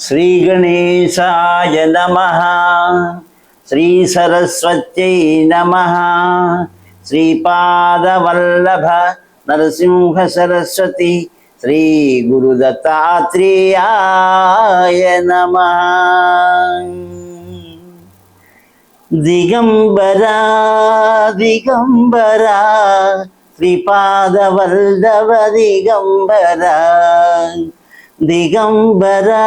శ్రీ గణేశాయ నమః. శ్రీ సరస్వత్యై నమః. శ్రీపాదవల్లభ నరసింహ సరస్వతి శ్రీ గురు దత్తాత్రేయాయ నమః. దిగంబరా దిగంబరా శ్రీపాదవల్లభ దిగంబరా దిగంబరా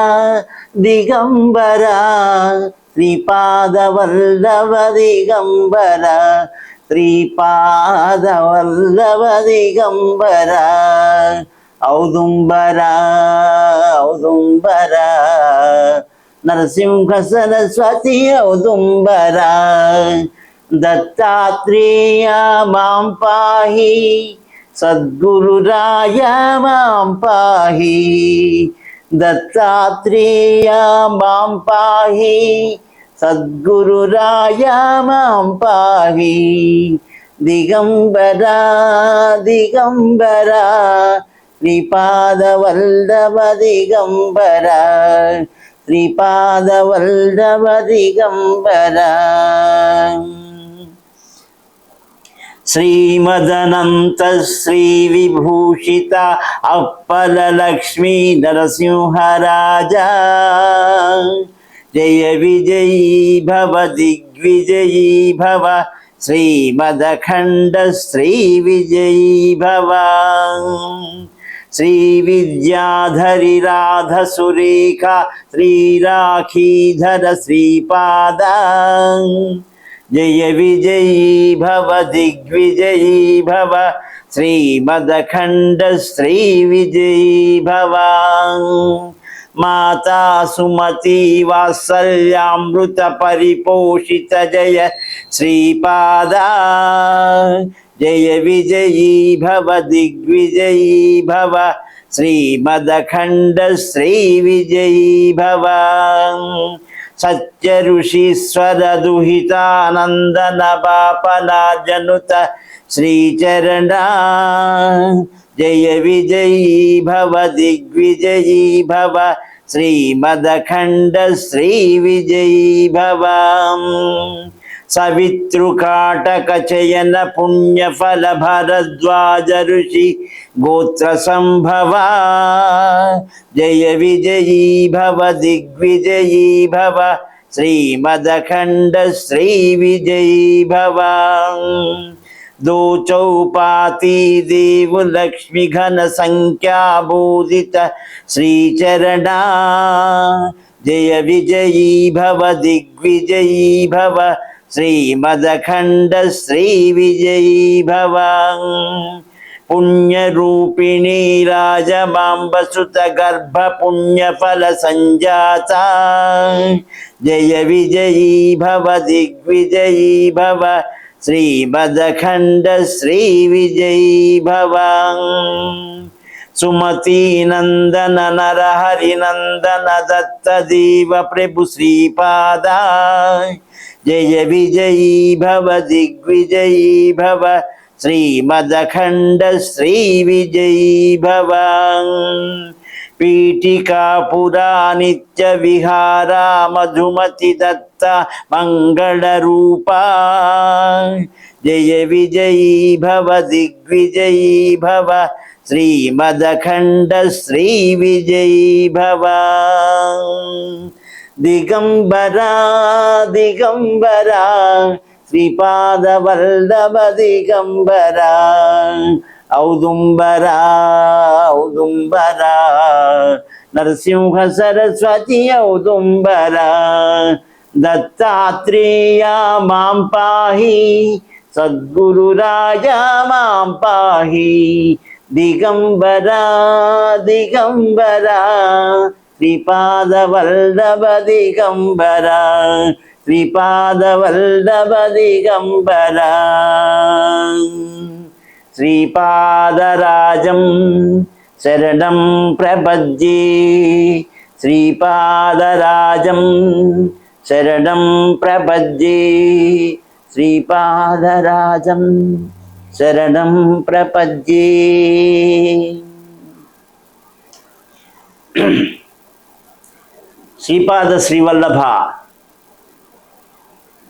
దిగంబరా శ్రీపాదవల్లభ దిగంబరా శ్రీపాదవల్లభ దిగంబరా ఔదుంబరా ఔదుంబరా నరసింహ సరస్వతి ఔదుంబరా దత్తాత్రేయ మాం పాహి సద్గురురాయ మాం పాహి దత్తాత్రేయ మాం పాహి సద్గురురాయ మాం పాహి దిగంబరా దిగంబరా శ్రీపాదవల్లభ దిగంబరా శ్రీపాదవల్లభ దిగంబరా. శ్రీమదనంత శ్రీ విభూషిత అప్పల లక్ష్మీ నరసింహరాజా జయ విజయీ భవ దిగ్విజయీ భవ శ్రీమదఖండ శ్రీ విజయీ భవ. శ్రీ విద్యాధరి రాధ సురేఖ శ్రీరాఖీధర శ్రీపాద జయ విజయీ భవ దిగ్విజయీ భవ శ్రీమదఖండ శ్రీ విజయీ భవ. మాతా సుమతి వాత్సల్యామృత పరిపోషిత జయ శ్రీపాద జయ విజయీ భవ దిగ్విజయీ భవ శ్రీమదఖండ శ్రీ విజయీ భవ. సత్య ఋషీశ్వర దుహితానందన బాపనా జనుత శ్రీచరణ జయ విజయీ భవ దిగ్విజయీ భవ శ్రీమదఖండ శ్రీ విజయీ భవ. సవితృకాటక చయన పుణ్యఫల భరద్వాజ ఋషి గోత్ర సంభవ జయ విజయీ భవ దిగ్విజయీ భవ శ్రీమదఖండ శ్రీ విజయీ భవ. దోచౌపాతి దేవు లక్ష్మి ఘన సంఖ్యాబోధిత శ్రీచరణ జయ విజయీ భవ దిగ్విజయీ భవ శ్రీమదఖండ శ్రీ విజయీ భవ. పుణ్యరూపిణీ రాజమాంబసుత గర్భ పుణ్యఫల సంజాత జయ విజయీ భవ దిగ్విజయీ భవ శ్రీమదఖండ శ్రీ విజయీ భవ. సుమతి నందన నరహరి నందన దత్త దేవ ప్రభు శ్రీపాద జయ విజయీ భవ దిగ్విజయీ భవ శ్రీమదఖండ శ్రీ విజయీ భవ. పీఠికా పురా నిత్య విహారా మధుమతి దత్త మంగళ రూపా జయ విజయీ భవ దిగ్విజయీ భవ శ్రీమదఖండ శ్రీ విజయీ భవ. దిగంబరా దిగంబరా శ్రీపాదవల్లభ దిగంబరా ఔదుంబరా ఔదుంబరా నరసింహ సరస్వతి ఔదుంబరా దత్తాత్రేయ మాం పాహి సద్గురురాయ మాం పాహి దిగంబరా దిగంబరా శ్రీపాదవల్లభ దిగంబరా శ్రీపాదవల్లభ దిగంబరా. శ్రీపాదరాజం శరణం ప్రపద్యే శ్రీపాదరాజం శరణం ప్రపద్యే శ్రీపాదరాజం శరణం ప్రపద్యే. శ్రీపాద శ్రీవల్లభ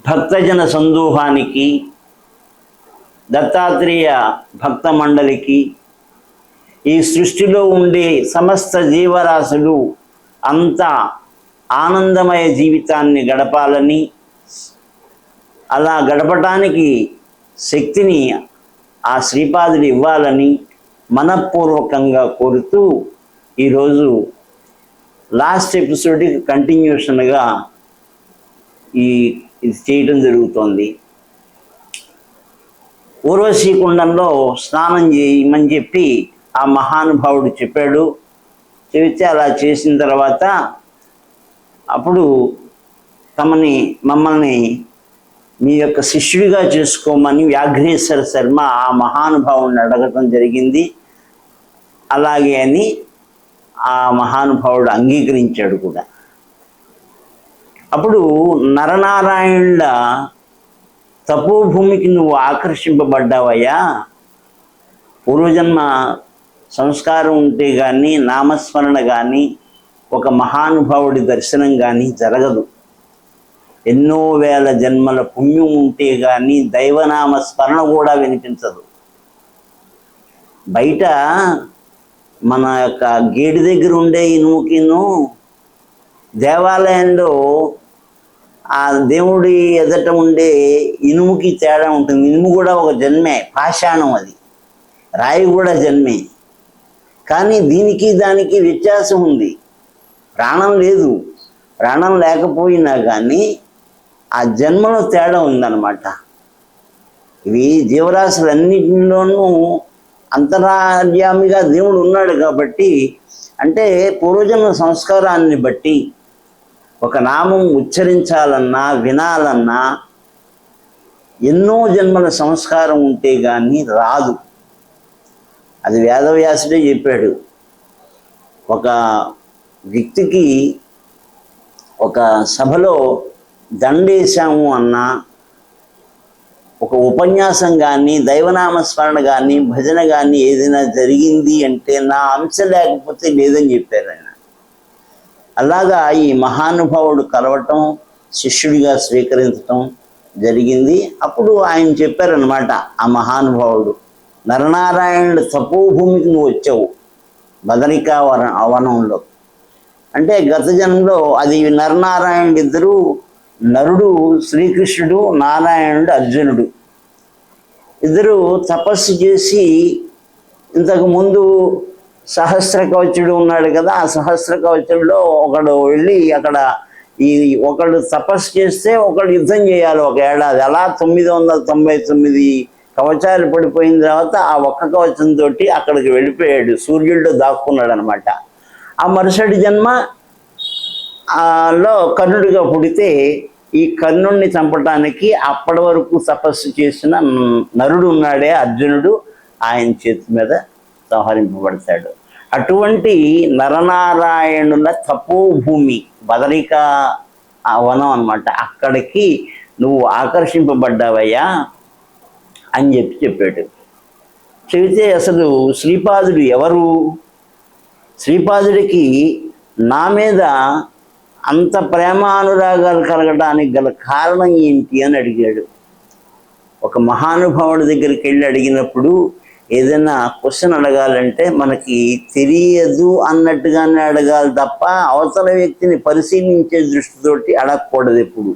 భక్తజన సందూహానికి, దత్తాత్రేయ భక్త మండలికి, ఈ సృష్టిలో ఉండే సమస్త జీవరాశులు అంతా ఆనందమయ జీవితాన్ని గడపాలని, అలా గడపటానికి శక్తిని ఆ శ్రీపాదుడు ఇవ్వాలని మనపూర్వకంగా కోరుతూ ఈరోజు లాస్ట్ ఎపిసోడ్కి కంటిన్యూషన్గా ఇది చేయటం జరుగుతోంది. ఊర్వశీ కుండంలో స్నానం చేయమని చెప్పి ఆ మహానుభావుడు చెప్పాడు. చెబితే అలా చేసిన తర్వాత అప్పుడు మమ్మల్ని మీ యొక్క శిష్యుడిగా చేసుకోమని వ్యాఘ్రేశ్వర శర్మ ఆ మహానుభావుడిని అడగటం జరిగింది. అలాగే అని ఆ మహానుభావుడు అంగీకరించాడు కూడా. అప్పుడు నరనారాయణుల తపోభూమికి నువ్వు ఆకర్షింపబడ్డావయ్యా, పూర్వజన్మ సంస్కారం ఉంటే కానీ, నామస్మరణ కానీ, ఒక మహానుభావుడి దర్శనం కానీ జరగదు. ఎన్నో వేల జన్మల పుణ్యం ఉంటే కానీ దైవనామ స్మరణ కూడా వినిపించదు. బయట మన యొక్క గేటు దగ్గర ఉండే ఇనుముకిను, దేవాలయంలో ఆ దేవుడి ఎదుట ఉండే ఇనుముకి తేడా ఉంటుంది. ఇనుము కూడా ఒక జన్మే, పాషాణం, అది రాయి కూడా జన్మే. కానీ దీనికి దానికి వ్యత్యాసం ఉంది. ప్రాణం లేదు, ప్రాణం లేకపోయినా కానీ ఆ జన్మలో తేడా ఉందన్నమాట. ఇవి జీవరాశులన్నింటిలోనూ అంతరార్యామిగా దేవుడు ఉన్నాడు కాబట్టి, అంటే పూర్వజన్మ సంస్కారాన్ని బట్టి ఒక నామం ఉచ్చరించాలన్నా వినాలన్నా ఎన్నో జన్మల సంస్కారం ఉంటే కానీ రాదు. అది వేదవ్యాసుడే చెప్పాడు. ఒక వ్యక్తికి ఒక సభలో దండేశాము అన్నా, ఒక ఉపన్యాసం కానీ, దైవనామస్మరణ కానీ, భజన కానీ ఏదైనా జరిగింది అంటే నా అంశ లేకపోతే లేదని చెప్పారు ఆయన. అలాగా ఈ మహానుభావుడు కలవటం, శిష్యుడిగా స్వీకరించటం జరిగింది. అప్పుడు ఆయన చెప్పారనమాట, ఆ మహానుభావుడు, నరనారాయణుడు తపోభూమికి నువ్వు వచ్చావు బదరికా వనంలో. అంటే గత జన్మలో అది నరనారాయణుడు ఇద్దరు, నరుడు శ్రీకృష్ణుడు, నారాయణుడు అర్జునుడు ఇద్దరు తపస్సు చేసి, ఇంతకు ముందు సహస్ర కవచుడు ఉన్నాడు కదా, ఆ సహస్ర కవచుడిలో ఒకడు వెళ్ళి అక్కడ ఒకడు తపస్సు చేస్తే ఒకడు యుద్ధం చేయాలి 1 ఏడాది. అలా 999 కవచాలు పడిపోయిన తర్వాత ఆ ఒక్క కవచంతో అక్కడికి వెళ్ళిపోయాడు, సూర్యుడిలో దాక్కున్నాడు అనమాట. ఆ మరుసటి జన్మ లో కర్ణుడిగా పుడితే ఈ కర్ణుడిని చంపటానికి అప్పటి వరకు తపస్సు చేసిన నరుడు ఉన్నాడే అర్జునుడు, ఆయన చేతి మీద సంహరింపబడతాడు. అటువంటి నరనారాయణుల తపోభూమి బదరికా వనం అన్నమాట. అక్కడికి నువ్వు ఆకర్షింపబడ్డావయ్యా అని చెప్పాడు. చెబితే అసలు శ్రీపాదుడు ఎవరు? శ్రీపాదుడికి నా మీద అంత ప్రేమానురాగాలు కలగడానికి గల కారణం ఏంటి అని అడిగాడు. ఒక మహానుభావుడి దగ్గరికి వెళ్ళి అడిగినప్పుడు ఏదైనా క్వశ్చన్ అడగాలంటే మనకి తెలియదు అన్నట్టుగానే అడగాలి తప్ప అవతల వ్యక్తిని పరిశీలించే దృష్టితోటి అడగకూడదు ఎప్పుడు.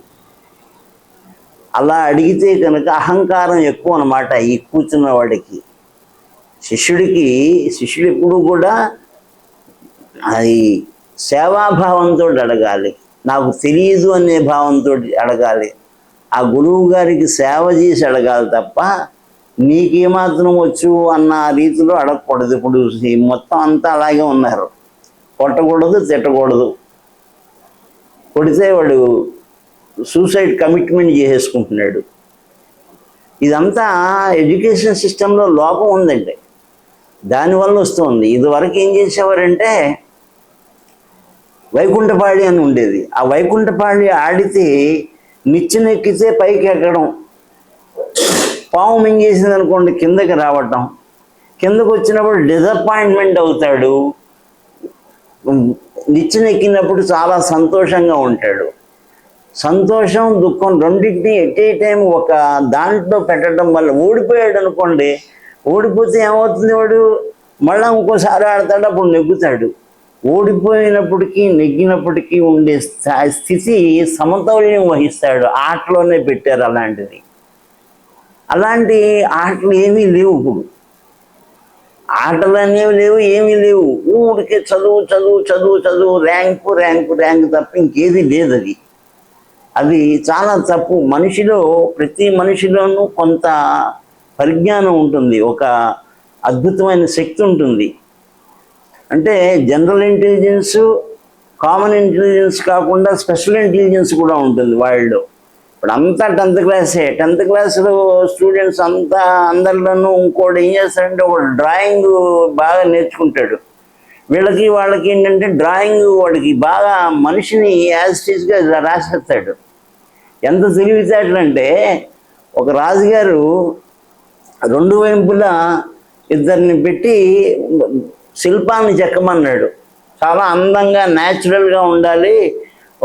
అలా అడిగితే కనుక అహంకారం ఎక్కువ అన్నమాట ఈ కూర్చున్న వాడికి. శిష్యుడు ఎప్పుడు కూడా అది సేవాభావంతో అడగాలి, నాకు తెలియదు అనే భావంతో అడగాలి. ఆ గురువు గారికి సేవ చేసి అడగాలి తప్ప నీకేమాత్రం వచ్చు అన్న రీతిలో అడగకూడదు. ఇప్పుడు మొత్తం అంతా అలాగే ఉన్నారు. కొట్టకూడదు, తిట్టకూడదు. కొడితే వాడు సూసైడ్ కమిట్మెంట్ చేసేసుకుంటున్నాడు. ఇదంతా ఎడ్యుకేషన్ సిస్టంలో లోపం ఉందండి, దానివల్ల వస్తుంది. ఇదివరకు ఏం చేసేవారంటే వైకుంఠపాళి అని ఉండేది. ఆ వైకుంఠపాళి ఆడితే నిచ్చెనెక్కితే పైకి ఎక్కడం, పాము మింగేసింది అనుకోండి కిందకి రావటం, కిందకు వచ్చినప్పుడు డిసప్పాయింట్మెంట్ అవుతాడు, నిచ్చెనెక్కినప్పుడు చాలా సంతోషంగా ఉంటాడు. సంతోషం దుఃఖం రెండింటినీ ఎట్ ఏ టైం ఒక దాంట్లో పెట్టడం వల్ల ఓడిపోయాడు అనుకోండి, ఓడిపోతే ఏమవుతుంది, వాడు మళ్ళీ ఇంకోసారి ఆడతాడు, అప్పుడు నెగ్గుతాడు. ఓడిపోయినప్పటికీ నెగ్గినప్పటికీ ఉండే స్థితి సమతౌల్యం వహిస్తాడు. ఆటలోనే పెట్టారు అలాంటిది. అలాంటి ఆటలు ఏమీ లేవు ఇప్పుడు. ఆటలు అనేవి లేవు, ఏమీ లేవు. ఊరికే చదువు చదువు చదువు చదువు, ర్యాంకు ర్యాంకు ర్యాంకు తప్ప ఇంకేది లేదు. అది చాలా తప్పు. ప్రతి మనిషిలోనూ కొంత పరిజ్ఞానం ఉంటుంది, ఒక అద్భుతమైన శక్తి ఉంటుంది. అంటే జనరల్ ఇంటెలిజెన్స్, కామన్ ఇంటెలిజెన్స్ కాకుండా స్పెషల్ ఇంటెలిజెన్స్ కూడా ఉంటుంది వాళ్ళలో. ఇప్పుడు అంతా 10th క్లాసే. 10th క్లాస్లో స్టూడెంట్స్ అందరిలోనూ ఇంకోటి ఏం చేస్తాడంటే, ఒక డ్రాయింగ్ బాగా నేర్చుకుంటాడు. వాళ్ళకి ఏంటంటే డ్రాయింగ్ వాడికి బాగా మనిషిని యాజ్ టీజ్గా రాసేస్తాడు. ఎంత తెలివితేటలంటే, ఒక రాజుగారు 2 వైపులా ఇద్దరిని పెట్టి శిల్పాన్ని చెక్కమన్నాడు. చాలా అందంగా న్యాచురల్గా ఉండాలి,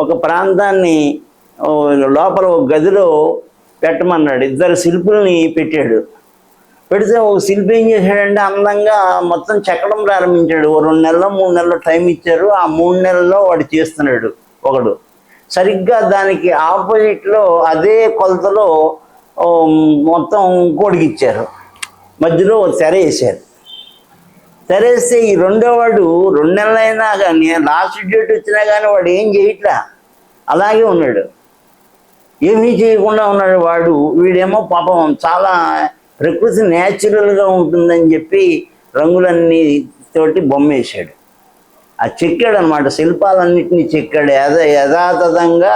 ఒక ప్రాంతాన్ని లోపల ఒక గదిలో పెట్టమన్నాడు. 2 శిల్పుల్ని పెట్టాడు. పెడితే ఒక శిల్పి ఏం చేశాడంటే అందంగా మొత్తం చెక్కడం ప్రారంభించాడు. 2 నెలలు 3 నెలలు టైం ఇచ్చారు. ఆ 3 నెలల్లో వాడు చేస్తున్నాడు ఒకడు. సరిగ్గా దానికి ఆపోజిట్లో అదే కొలతలో మొత్తం ఇంకోటికి ఇచ్చారు. మధ్యలో తెర వేశారు. తెరేస్తే ఈ రెండోవాడు 2 నెలలైనా కానీ, లాస్ట్ డేట్ వచ్చినా కానీ వాడు ఏం చేయట్లా, అలాగే ఉన్నాడు, ఏమీ చేయకుండా ఉన్నాడు వాడు. వీడేమో పాపం చాలా ప్రకృతి న్యాచురల్గా ఉంటుందని చెప్పి రంగులన్నీ తోటి బొమ్మ వేశాడు. ఆ చెక్కాడు అనమాట, శిల్పాలన్నింటినీ చెక్కాడు. యథాతథంగా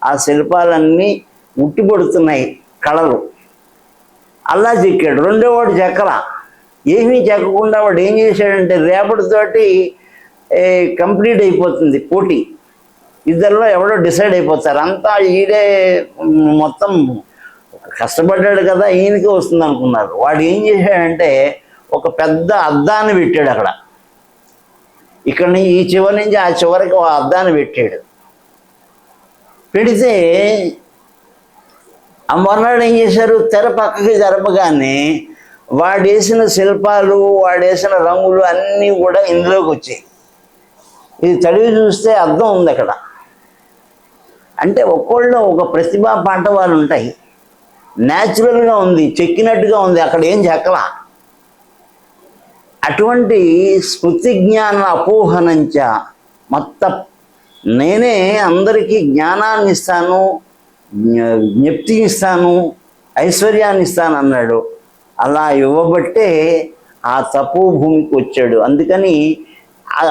ఆ శిల్పాలన్నీ ఉట్టిపడుతున్నాయి కళలు. అలా చెక్కాడు. రెండోవాడు చెక్కలా, ఏమీ చెక్కకుండా వాడు ఏం చేశాడంటే, రేపటితోటి కంప్లీట్ అయిపోతుంది పోటీ, ఇద్దరిలో ఎవడో డిసైడ్ అయిపోతారు. అంతా ఈడే మొత్తం కష్టపడ్డాడు కదా, ఈయనకే వస్తుంది అనుకున్నారు. వాడు ఏం చేశాడంటే ఒక పెద్ద అద్దాన్ని పెట్టాడు అక్కడ. ఇక్కడ ఈ చివరి నుంచి ఆ చివరికి ఒక అద్దాన్ని పెట్టాడు. పెడితే ఆ మొన్నాడు ఏం చేశారు, తెర పక్కకి జరపగానే వాడేసిన శిల్పాలు, వాడేసిన రంగులు అన్నీ కూడా ఇందులోకి వచ్చాయి. ఇది తడివి చూస్తే అర్థం ఉంది అక్కడ. అంటే ఒక్కోళ్ళు ఒక ప్రతిభా పాఠవాలు ఉంటాయి. న్యాచురల్గా ఉంది, చెక్కినట్టుగా ఉంది, అక్కడ ఏం చెక్కలా. అటువంటి స్మృతి జ్ఞాన అపోహనంచ మొత్తం నేనే అందరికీ జ్ఞానాన్ని ఇస్తాను, జ్ఞప్తి ఇస్తాను, ఐశ్వర్యాన్ని ఇస్తాను అన్నాడు. అలా ఇవ్వబట్టే ఆ తపోభూమికి వచ్చాడు. అందుకని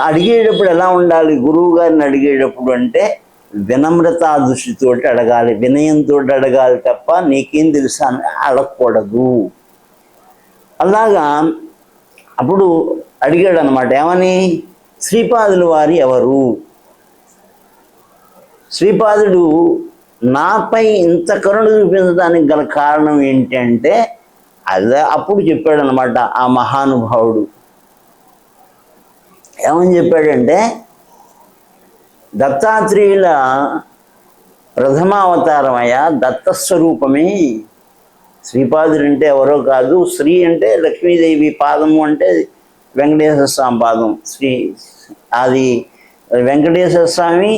అడిగేటప్పుడు ఎలా ఉండాలి, గురువు గారిని అడిగేటప్పుడు అంటే వినమ్రతా దృష్టితోటి అడగాలి, వినయంతో అడగాలి తప్ప నీకేం తెలుసా అని అడగకూడదు. అలాగా అప్పుడు అడిగాడు అనమాట. ఏమని? శ్రీపాదుల వారి ఎవరు? శ్రీపాదుడు నాపై ఇంత కరుణ చూపించడానికి గల కారణం ఏంటంటే అప్పుడు చెప్పాడు అనమాట ఆ మహానుభావుడు. ఏమని చెప్పాడంటే, దత్తాత్రేయుల ప్రథమావతారమయ్యా, దత్తస్వరూపమే శ్రీపాదుడు. అంటే ఎవరో కాదు, శ్రీ అంటే లక్ష్మీదేవి పాదము, అంటే వెంకటేశ్వర స్వామి పాదం. అది వెంకటేశ్వర స్వామి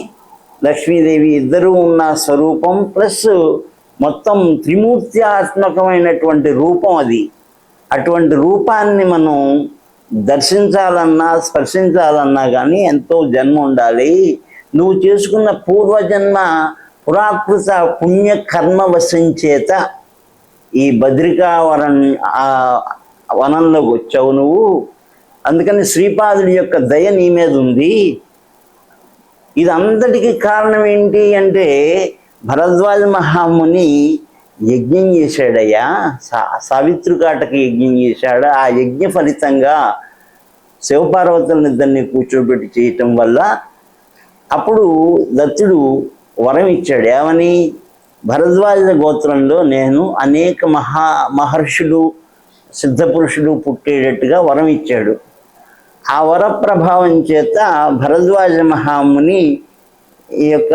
లక్ష్మీదేవి ఇద్దరూ ఉన్న స్వరూపం, ప్లస్ మొత్తం త్రిమూర్త్యాత్మకమైనటువంటి రూపం అది. అటువంటి రూపాన్ని మనం దర్శించాలన్నా స్పర్శించాలన్నా కానీ ఎంతో జన్మ ఉండాలి. నువ్వు చేసుకున్న పూర్వజన్మ పురాకృత పుణ్యకర్మ వశం చేత ఈ వనంలోకి వచ్చావు నువ్వు. అందుకని శ్రీపాదుడి యొక్క దయ నీ మీద ఉంది. ఇదంతటికీ కారణం ఏంటి అంటే, భరద్వాజ మహాముని యజ్ఞం చేశాడయ్యా, సావిత్రికాటకి యజ్ఞం చేశాడు. ఆ యజ్ఞ ఫలితంగా శివపార్వతులను ఇద్దరిని కూర్చోబెట్టి చేయటం వల్ల అప్పుడు దత్తుడు వరం ఇచ్చాడు. ఏమని? భరద్వాజ గోత్రంలో నేను అనేక మహర్షులు సిద్ధపురుషులు పుట్టేటట్టుగా వరం ఇచ్చాడు. ఆ వరప్రభావం చేత భరద్వాజ మహాముని ఈ యొక్క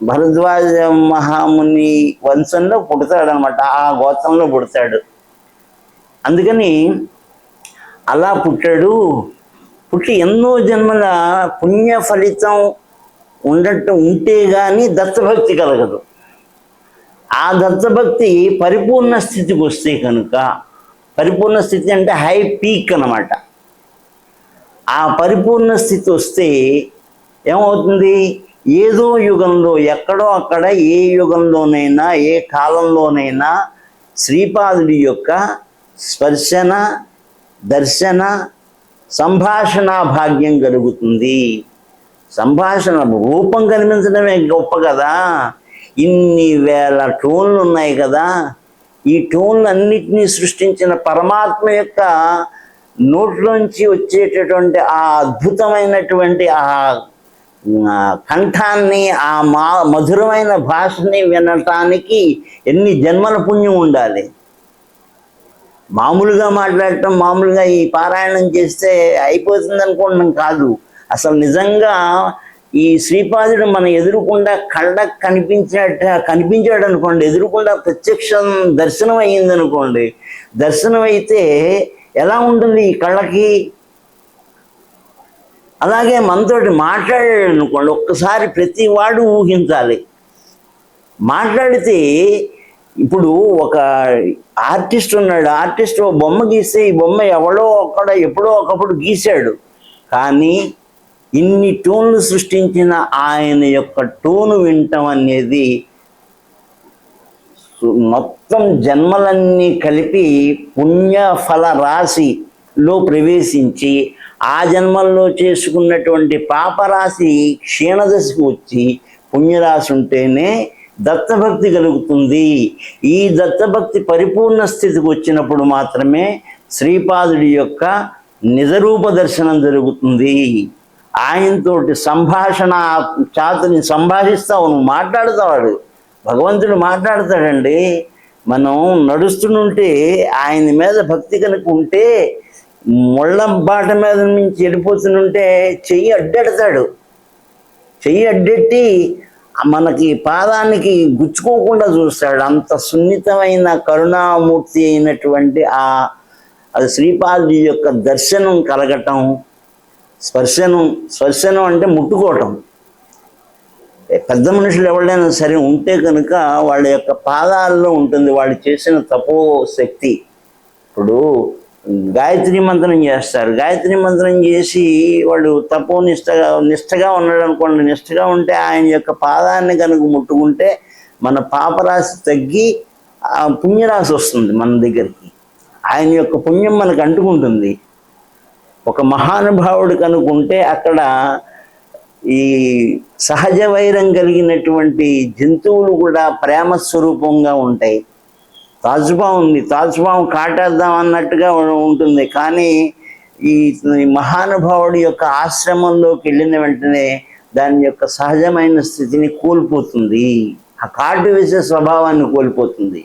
భరద్వాజ మహాముని వంశంలో పుడతాడనమాట, ఆ గోత్రంలో పుడతాడు. అందుకని అలా పుట్టాడు. పుట్టి ఎన్నో జన్మల పుణ్య ఫలితం ఉంటే కానీ దత్తభక్తి కలగదు. ఆ దత్తభక్తి పరిపూర్ణ స్థితికి వస్తే కనుక, పరిపూర్ణ స్థితి అంటే హై పీక్ అన్నమాట. ఆ పరిపూర్ణ స్థితి వస్తే ఏమవుతుంది, ఏదో యుగంలో ఎక్కడో అక్కడ ఏ యుగంలోనైనా ఏ కాలంలోనైనా శ్రీపాదుడి యొక్క స్పర్శన, దర్శన, సంభాషణ భాగ్యం కలుగుతుంది. సంభాషణ రూపం కనిపించడమే గొప్ప కదా. ఇన్ని వేల టోన్లు ఉన్నాయి కదా. ఈ టోన్లు అన్నిటినీ సృష్టించిన పరమాత్మ యొక్క నోట్లోంచి వచ్చేటటువంటి ఆ అద్భుతమైనటువంటి ఆ కంఠాన్ని, ఆ మధురమైన భాషని వినటానికి ఎన్ని జన్మల పుణ్యం ఉండాలి. మామూలుగా మాట్లాడటం, మామూలుగా ఈ పారాయణం చేస్తే అయిపోతుంది అనుకోవడం కాదు. అసలు నిజంగా ఈ శ్రీపాదుడు మన ఎదురుకుండా కళ్ళకు కనిపించాడు అనుకోండి, ఎదురుకుండా ప్రత్యక్షం దర్శనం అయ్యింది అనుకోండి, దర్శనం అయితే ఎలా ఉంటుంది ఈ కళ్ళకి? అలాగే మనతోటి మాట్లాడాడు అనుకోండి, ఒక్కసారి ప్రతి వాడు ఊహించాలి. మాట్లాడితే ఇప్పుడు ఒక ఆర్టిస్ట్ ఉన్నాడు, ఆర్టిస్ట్ ఓ బొమ్మ గీస్తే ఈ బొమ్మ ఎవడో ఒక్కడ ఎప్పుడో ఒకప్పుడు గీశాడు, కానీ ఇన్ని టోన్లు సృష్టించిన ఆయన యొక్క టోను వినటం అనేది మొత్తం జన్మలన్నీ కలిపి పుణ్యఫల రాశిలో ప్రవేశించి ఆ జన్మల్లో చేసుకున్నటువంటి పాపరాశి క్షీణదశకు వచ్చి పుణ్యరాశి ఉంటేనే దత్తభక్తి కలుగుతుంది. ఈ దత్తభక్తి పరిపూర్ణ స్థితికి వచ్చినప్పుడు మాత్రమే శ్రీపాదుడి యొక్క నిజరూప దర్శనం జరుగుతుంది. ఆయనతోటి సంభాషణ చాతుని సంభాషిస్తావు, నువ్వు మాట్లాడుతావాడు, భగవంతుడు మాట్లాడతాడండి. మనం నడుస్తుంటే ఆయన మీద భక్తి కనుక ఉంటే, ముళ్ళ బాట మీద నుంచి వెళ్ళిపోతుంటే చెయ్యి అడ్డెడతాడు. చెయ్యి అడ్డెట్టి మనకి పాదానికి గుచ్చుకోకుండా చూస్తాడు. అంత సున్నితమైన కరుణామూర్తి అయినటువంటి అది శ్రీపాదుడి యొక్క దర్శనం కలగటం. స్పర్శనం అంటే ముట్టుకోవటం. పెద్ద మనుషులు ఎవరైనా సరే ఉంటే కనుక వాళ్ళ యొక్క పాదాల్లో ఉంటుంది వాళ్ళు చేసిన తపో శక్తి. ఇప్పుడు గాయత్రి మంత్రం చేస్తారు, గాయత్రి మంత్రం చేసి వాళ్ళు నిష్టగా ఉన్నాడు అనుకోండి, నిష్టగా ఉంటే ఆయన యొక్క పాదాన్ని కనుక ముట్టుకుంటే మన పాపరాశి తగ్గి పుణ్యరాశి వస్తుంది మన దగ్గరికి. ఆయన యొక్క పుణ్యం మనకు అంటుకుంటుంది. ఒక మహానుభావుడు కనుకుంటే అక్కడ ఈ సహజ వైరం కలిగినటువంటి జంతువులు కూడా ప్రేమ స్వరూపంగా ఉంటాయి. తాజుపాము ఉంది, తాజుపాము కాటేద్దాం అన్నట్టుగా ఉంటుంది, కానీ ఈ మహానుభావుడి యొక్క ఆశ్రమంలోకి వెళ్ళిన వెంటనే దాని యొక్క సహజమైన స్థితిని కోల్పోతుంది. ఆ కాటు వేసే స్వభావాన్ని కోల్పోతుంది.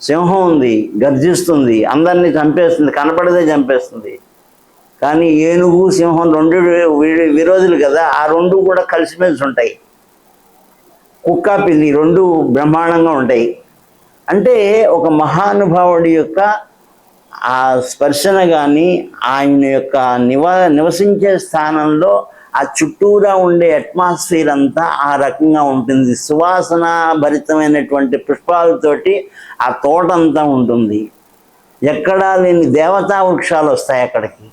సింహం ఉంది, గర్జిస్తుంది, అందరినీ చంపేస్తుంది, కనపడదే చంపేస్తుంది. కానీ ఏనుగు, సింహం రెండు విరోధులు కదా, ఆ రెండు కూడా కలిసిమెలిసి ఉంటాయి. కుక్క, పిల్లి రెండు బ్రహ్మాండంగా ఉంటాయి. అంటే ఒక మహానుభావుడి యొక్క ఆ స్పర్శన కానీ ఆయన యొక్క నివసించే స్థానంలో ఆ చుట్టూరా ఉండే అట్మాస్ఫియర్ అంతా ఆ రకంగా ఉంటుంది. సువాసన భరితమైనటువంటి పుష్పాలతోటి ఆ తోటంతా ఉంటుంది. ఎక్కడా లేని దేవతా వృక్షాలు వస్తాయి అక్కడికి.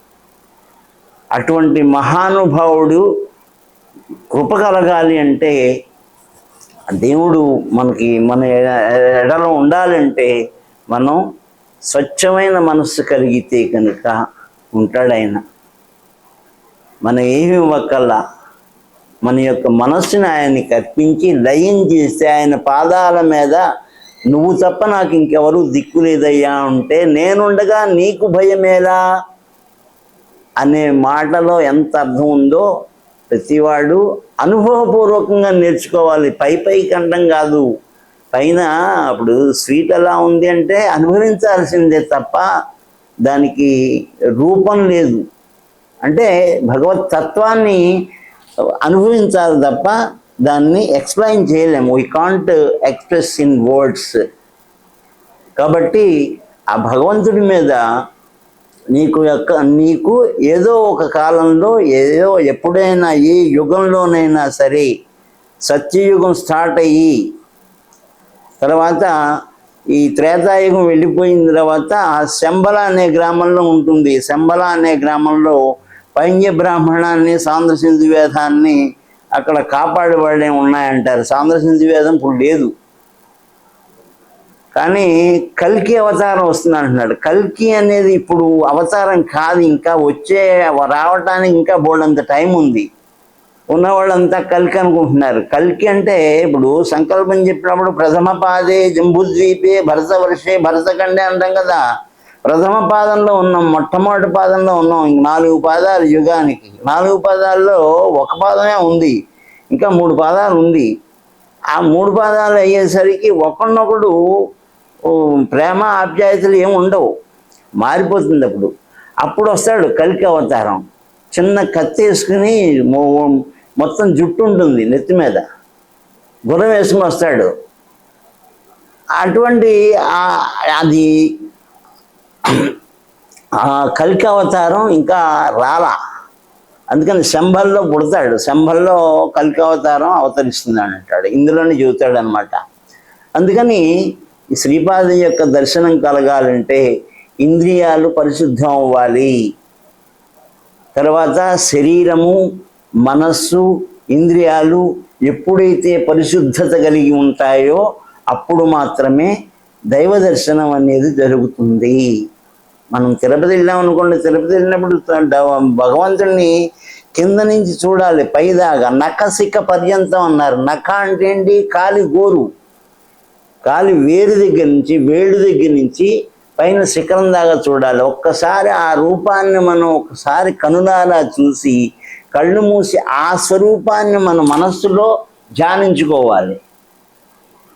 అటువంటి మహానుభావుడు కృప కలగాలి అంటే, దేవుడు మన ఎడలో ఉండాలంటే మనం స్వచ్ఛమైన మనస్సు కలిగితే కనుక ఉంటాడు ఆయన. మనం ఏమి ఇవ్వకల్లా మన యొక్క మనస్సుని ఆయనకి అర్పించి లయం చేస్తే ఆయన పాదాల మీద నువ్వు తప్ప నాకు ఇంకెవరు దిక్కు లేదయ్యా ఉంటే నేనుండగా నీకు భయమేలా అనే మాటలో ఎంత అర్థం ఉందో ప్రతివాడు అనుభవపూర్వకంగా నేర్చుకోవాలి. పై కండం కాదు. పైన ఇప్పుడు స్వీట్ ఎలా ఉంది అంటే అనుభవించాల్సిందే తప్ప దానికి రూపం లేదు. అంటే భగవత్ తత్వాన్ని అనుభవించాలి తప్ప దాన్ని ఎక్స్ప్లెయిన్ చేయలేము. We can't express in words. కాబట్టి ఆ భగవంతుడి మీద నీకు ఏదో ఒక కాలంలో ఎప్పుడైనా ఏ యుగంలోనైనా సరే సత్యయుగం స్టార్ట్ అయ్యి తర్వాత ఈ త్రేతాయుగం వెళ్ళిపోయిన తర్వాత ఆ శంబల అనే గ్రామంలో ఉంటుంది. శంబల అనే గ్రామంలో పైంజ బ్రాహ్మణాన్ని సాంద్రసింధు వేదాన్ని అక్కడ కాపాడేవాళ్ళే ఉన్నాయంటారు. సాంద్రసింధు వేదం ఇప్పుడు లేదు, కానీ కల్కి అవతారం వస్తుంది అంటున్నాడు. కల్కి అనేది ఇప్పుడు అవతారం కాదు, ఇంకా రావటానికి ఇంకా బోల్డంత టైం ఉంది. ఉన్నవాళ్ళంతా కల్కి అనుకుంటున్నారు. కల్కి అంటే ఇప్పుడు సంకల్పం చెప్పినప్పుడు ప్రథమ పాదే జంబుద్వీపే భరతవర్షే భరతఖండే అంటాం కదా. ప్రథమ పాదంలో ఉన్నాం, మొట్టమొదటి పాదంలో ఉన్నాం. ఇంక 4 పాదాలు యుగానికి. 4 పాదాల్లో ఒక పాదమే ఉంది, ఇంకా 3 పాదాలు ఉంది. ఆ 3 పాదాలు అయ్యేసరికి ఒకరినొకడు ప్రేమ ఆప్యాయతలు ఏమి ఉండవు, మారిపోతుంది. అప్పుడు వస్తాడు కల్కి అవతారం. చిన్న కత్తి వేసుకుని మొత్తం జుట్టు ఉంటుంది నెత్తి మీద, గుర్రం వేసుకుని వస్తాడు. అటువంటి అది కల్కి అవతారం ఇంకా రాలా. అందుకని శంభల్లో పుడతాడు. శంభల్లో కల్కి అవతారం అవతరిస్తుందని అంటాడు, ఇందులోనే చెబుతాడు అనమాట. అందుకని ఈ శ్రీపాద యొక్క దర్శనం కలగాలంటే ఇంద్రియాలు పరిశుద్ధం అవ్వాలి. తర్వాత శరీరము, మనస్సు, ఇంద్రియాలు ఎప్పుడైతే పరిశుద్ధత కలిగి ఉంటాయో అప్పుడు మాత్రమే దైవ దర్శనం అనేది జరుగుతుంది. మనం తిరుపతి వెళ్ళాం అనుకోండి, తిరుపతి వెళ్ళినప్పుడు భగవంతుడిని కింద నుంచి చూడాలి పైదాకా. నఖశిఖ పర్యంతం అన్నారు. నఖ అంటే ఏంటి? కాలి గోరు, కాలి వేరు దగ్గర నుంచి, వేడు దగ్గర నుంచి పైన శిఖరం దాకా చూడాలి. ఒక్కసారి ఆ రూపాన్ని మనం ఒకసారి కనులారా చూసి కళ్ళు మూసి ఆ స్వరూపాన్ని మన మనస్సులో ధ్యానించుకోవాలి.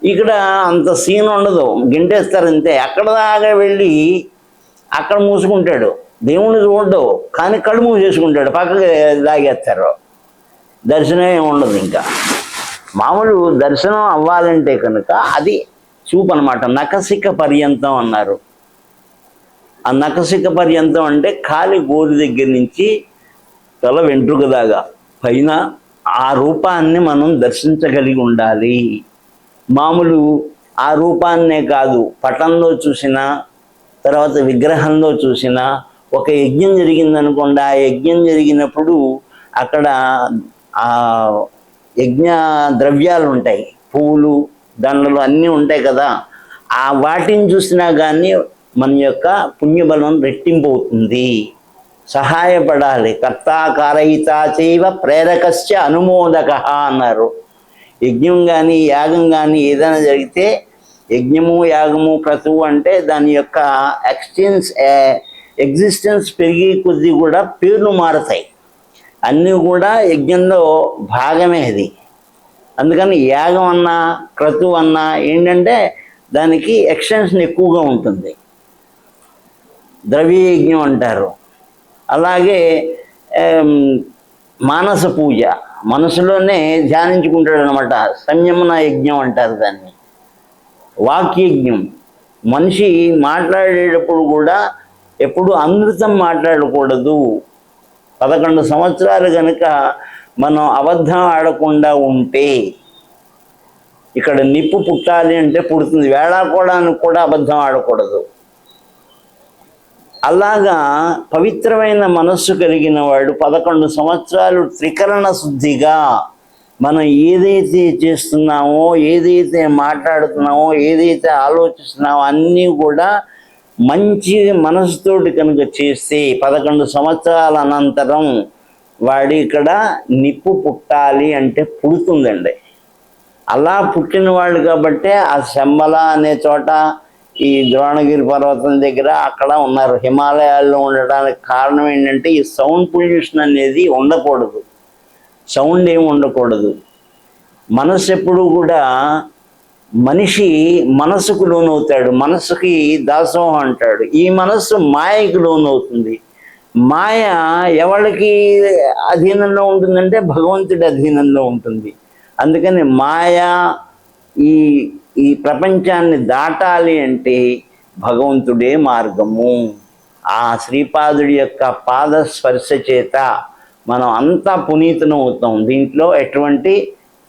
ఇక్కడ అంత సీన్ ఉండదు, గింటేస్తారంతే. అక్కడ దాకా వెళ్ళి అక్కడ మూసుకుంటాడు, దేవుణ్ణి చూడడు, కానీ కళ్ళు మూసేసుకుంటాడు, పక్కకి లాగేస్తారు. దర్శనం ఏమి ఉండదు. ఇంకా మామూలు దర్శనం అవ్వాలంటే కనుక అది చూపు అనమాట. నఖశిఖ పర్యంతం అన్నారు. ఆ నఖశిఖ పర్యంతం అంటే కాలి గోరు దగ్గర నుంచి తల వెంట్రుక దాకా పైన ఆ రూపాన్ని మనం దర్శించగలిగి ఉండాలి. మామూలు ఆ రూపాన్నే కాదు, పటంలో చూసినా తర్వాత విగ్రహంలో చూసినా. ఒక యజ్ఞం జరిగిందనుకోండి, ఆ యజ్ఞం జరిగినప్పుడు అక్కడ ఆ యజ్ఞ ద్రవ్యాలు ఉంటాయి, పువ్వులు, దండలు అన్నీ ఉంటాయి కదా. ఆ వాటిని చూసినా కానీ మన యొక్క పుణ్యబలం రెట్టింపు అవుతుంది. సహాయపడాలి. కర్తా కారయిత చైవ ప్రేరకస్య అనుమోదక అన్నారు. యజ్ఞం కానీ యాగం కానీ ఏదైనా జరిగితే యజ్ఞము, యాగము, క్రతువు అంటే దాని యొక్క ఎగ్జిస్టెన్స్ పెరిగే కొద్దీ కూడా పేర్లు మారుతాయి. అన్నీ కూడా యజ్ఞంలో భాగమే అది. అందుకని యాగం అన్నా క్రతువు అన్నా ఏంటంటే దానికి ఎక్స్టెన్షన్ ఎక్కువగా ఉంటుంది. ద్రవ్య యజ్ఞం అంటారు. అలాగే మానస పూజ, మనసులోనే ధ్యానించుకుంటాడు అనమాట. సంయమన యజ్ఞం అంటారు దాన్ని. వాక్యజ్ఞం, మనిషి మాట్లాడేటప్పుడు కూడా ఎప్పుడు అమృతం మాట్లాడకూడదు. 11 సంవత్సరాలు కనుక మనం అబద్ధం ఆడకుండా ఉంటే, ఇక్కడ నిప్పు పుట్టాలి అంటే పుడుతుంది, వేళాకోవడానికి కూడా అబద్ధం ఆడకూడదు. అలాగా పవిత్రమైన మనస్సు కలిగిన వాడు 11 సంవత్సరాలు త్రికరణ శుద్ధిగా మనం ఏదైతే చేస్తున్నామో, ఏదైతే మాట్లాడుతున్నామో, ఏదైతే ఆలోచిస్తున్నామో అన్నీ కూడా మంచి మనసుతోటి కనుక చేస్తే 11 సంవత్సరాల అనంతరం వాడి ఇక్కడ నిప్పు పుట్టాలి అంటే పుడుతుందండి. అలా పుట్టిన వాళ్ళు కాబట్టే ఆ శంబల అనే చోట, ఈ ద్రోణగిరి పర్వతం దగ్గర అక్కడ ఉన్నారు. హిమాలయాల్లో ఉండడానికి కారణం ఏంటంటే ఈ సౌండ్ పొల్యూషన్ అనేది ఉండకూడదు, సౌండ్ ఏమి ఉండకూడదు. మనసు ఎప్పుడు కూడా మనిషి మనసుకు లోనవుతాడు, మనసుకి దాసోహం అంటాడు. ఈ మనస్సు మాయకు లోనవుతుంది. మాయ ఎవరికి అధీనంలో ఉంటుందంటే భగవంతుడి అధీనంలో ఉంటుంది. అందుకని మాయ ఈ ఈ ప్రపంచాన్ని దాటాలి అంటే భగవంతుడే మార్గము. ఆ శ్రీపాదుడి యొక్క పాద స్పర్శ చేత మనం అంతా పునీతులం అవుతాం, దీంట్లో ఎటువంటి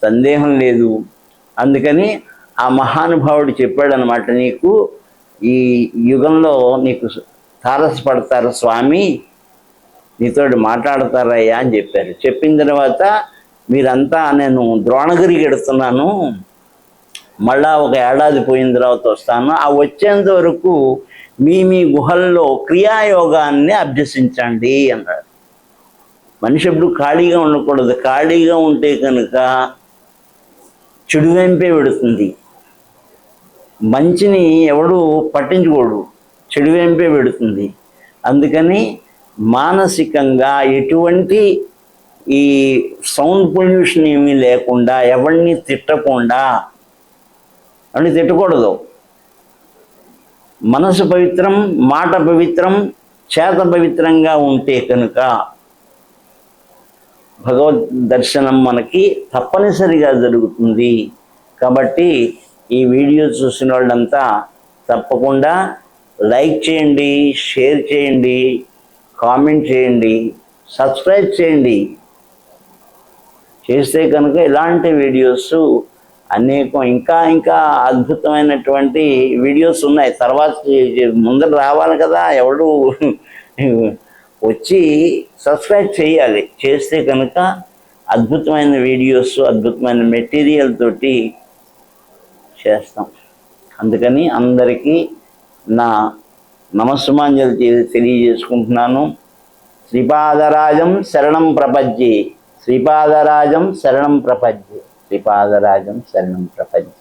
సందేహం లేదు. అందుకని ఆ మహానుభావుడు చెప్పాడనమాట, నీకు ఈ యుగంలో నీకు తారసపడతారు స్వామి, నీతోటి మాట్లాడతారయ్యా అని చెప్పారు. చెప్పిన తర్వాత మీరంతా, నేను ద్రోణగిరికి ఎడుతున్నాను, మళ్ళా ఒక ఏడాది పోయిన తర్వాత వస్తాను, ఆ వచ్చేంత వరకు మీ గుహల్లో క్రియాయోగాన్ని అభ్యసించండి అన్నాడు. మనిషి ఎప్పుడు ఖాళీగా ఉండకూడదు. ఖాళీగా ఉంటే కనుక చెడు వెంపే పెడుతుంది. మంచిని ఎవడు పట్టించుకోడు, చెడు వెంపే పెడుతుంది. అందుకని మానసికంగా ఎటువంటి ఈ సౌండ్ పొల్యూషన్ ఏమీ లేకుండా, ఎవరిని తిట్టకుండా, అని తిట్టకూడదు. మనసు పవిత్రం, మాట పవిత్రం, చేత పవిత్రంగా ఉంటే కనుక భగవద్ దర్శనం మనకి తప్పనిసరిగా జరుగుతుంది. కాబట్టి ఈ వీడియో చూసిన వాళ్ళంతా తప్పకుండా లైక్ చేయండి, షేర్ చేయండి, కామెంట్ చేయండి, సబ్స్క్రైబ్ చేయండి. చేస్తే కనుక ఇలాంటి వీడియోస్ అనేకం ఇంకా ఇంకా అద్భుతమైనటువంటి వీడియోస్ ఉన్నాయి. తర్వాత ముందర రావాలి కదా, ఎవడు వచ్చి సబ్స్క్రైబ్ చేయాలి. చేస్తే కనుక అద్భుతమైన వీడియోస్, అద్భుతమైన మెటీరియల్ తోటి చేస్తాం. అందుకని అందరికీ నా నమస్సుమాంజలి తెలియజేసుకుంటున్నాను. శ్రీపాదరాజం శరణం ప్రపద్యే, శ్రీపాదరాజం శరణం ప్రపద్యే, శ్రీపాదరాజం శరణం ప్రపద్యే.